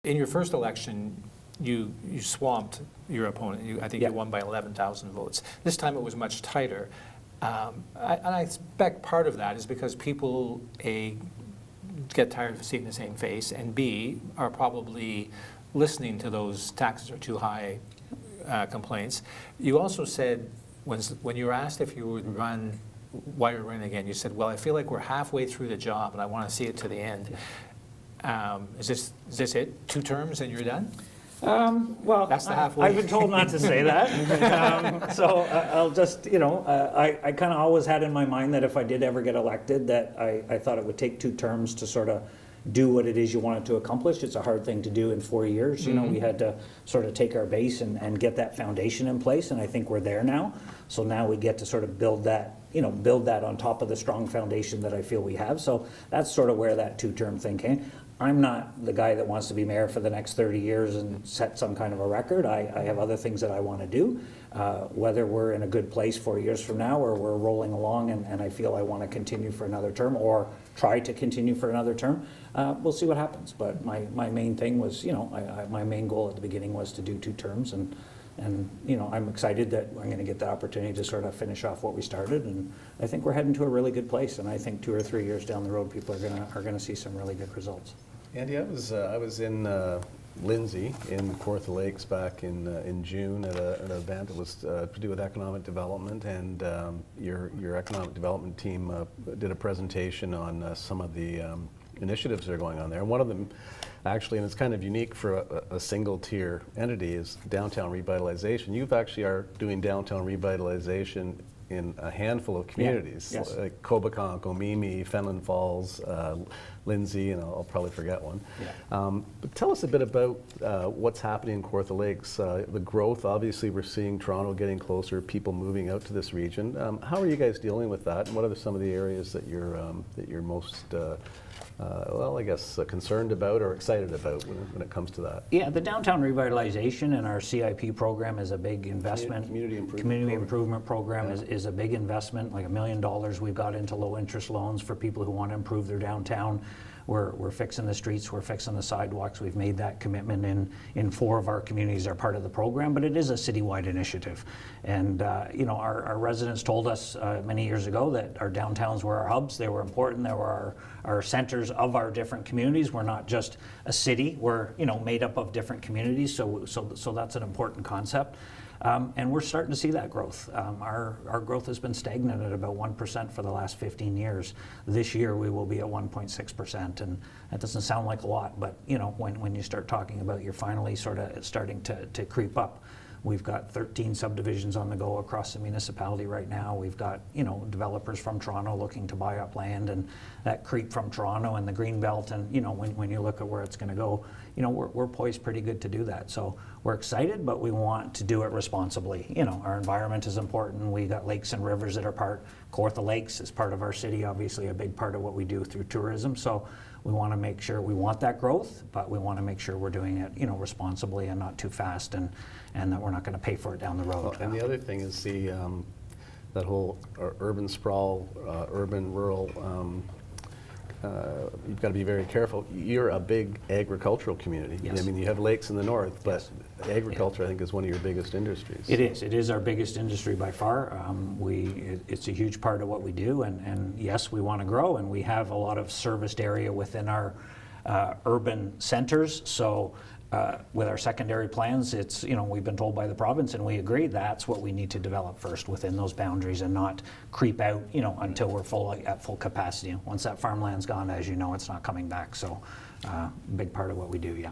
in your first election, you swamped your opponent. I think you won by 11,000 votes. This time it was much tighter. And I expect part of that is because people, A, get tired of seeing the same face, and B, are probably listening to those taxes are too high complaints. You also said, when you were asked if you would run, why you're running again, you said, well, I feel like we're halfway through the job and I want to see it to the end. Is this it? 2 terms and you're done? Well, That's the halfway. I've been told not to say that. So I'll just, I kind of always had in my mind that if I did ever get elected, that I thought it would take 2 terms to sort of do what it is you wanted to accomplish. It's a hard thing to do in 4 years. We had to sort of take our base and get that foundation in place, and I think we're there now. So now we get to sort of build that on top of the strong foundation that I feel we have. So that's sort of where that 2-term thing came. I'm not the guy that wants to be mayor for the next 30 years and set some kind of a record. I have other things that I want to do. Whether we're in a good place 4 years from now or we're rolling along and I feel I want to continue for another term or try to continue for another term, we'll see what happens. But my main thing was, my main goal at the beginning was to do 2 terms. And I'm excited that I'm going to get the opportunity to sort of finish off what we started, and I think we're heading to a really good place. And I think 2 or 3 years down the road, people are going to see some really good results. Andy, I was in Lindsay in Kawartha Lakes back in June at an event that was to do with economic development, and your economic development team did a presentation on some of the initiatives that are going on there. And one of them, actually, and it's kind of unique for a single tier entity, is downtown revitalization. You've actually are doing downtown revitalization in a handful of communities, like Cobeconk, Omimi, Fenelon Falls, Lindsay, and I'll probably forget one. But tell us a bit about what's happening in Kawartha Lakes. The growth, obviously we're seeing Toronto getting closer, people moving out to this region. How are you guys dealing with that, and what are some of the areas that you're most concerned about or excited about when it comes to that? Yeah, the downtown revitalization and our CIP program is a big investment. Community improvement program is a big investment, like $1 million we've got into low interest loans for people who want to improve their downtown. We're fixing the streets, we're fixing the sidewalks. We've made that commitment in 4 of our communities are part of the program, but it is a citywide initiative. And our residents told us many years ago that our downtowns were our hubs. They were important. They were our centers of our different communities. We're not just a city. We're made up of different communities. So that's an important concept. And we're starting to see that growth. Our growth has been stagnant at about 1% for the last 15 years. This year we will be at 1.6%, and that doesn't sound like a lot, but when you start talking about you're finally sort of starting to creep up. We've got 13 subdivisions on the go across the municipality right now. We've got developers from Toronto looking to buy up land, and that creep from Toronto and the Greenbelt, and when you look at where it's going to go, we're poised pretty good to do that. So we're excited, but we want to do it responsibly. Our environment is important. We got lakes and rivers that are part. Kawartha Lakes is part of our city, obviously a big part of what we do through tourism. So we want to make sure we want that growth, but we want to make sure we're doing it, responsibly and not too fast, and that we're not going to pay for it down the road. Well, and the other thing is that whole urban sprawl, urban rural. You've got to be very careful. You're a big agricultural community. Yes. I mean, you have lakes in the north, but agriculture, I think, is one of your biggest industries. It is. It is our biggest industry by far. It's a huge part of what we do, and yes, we want to grow, and we have a lot of serviced area within our urban centers. So with our secondary plans, it's we've been told by the province, and we agree that's what we need to develop first within those boundaries, and not creep out until we're at full capacity. Once that farmland's gone, as you know, it's not coming back. So big part of what we do. Yeah.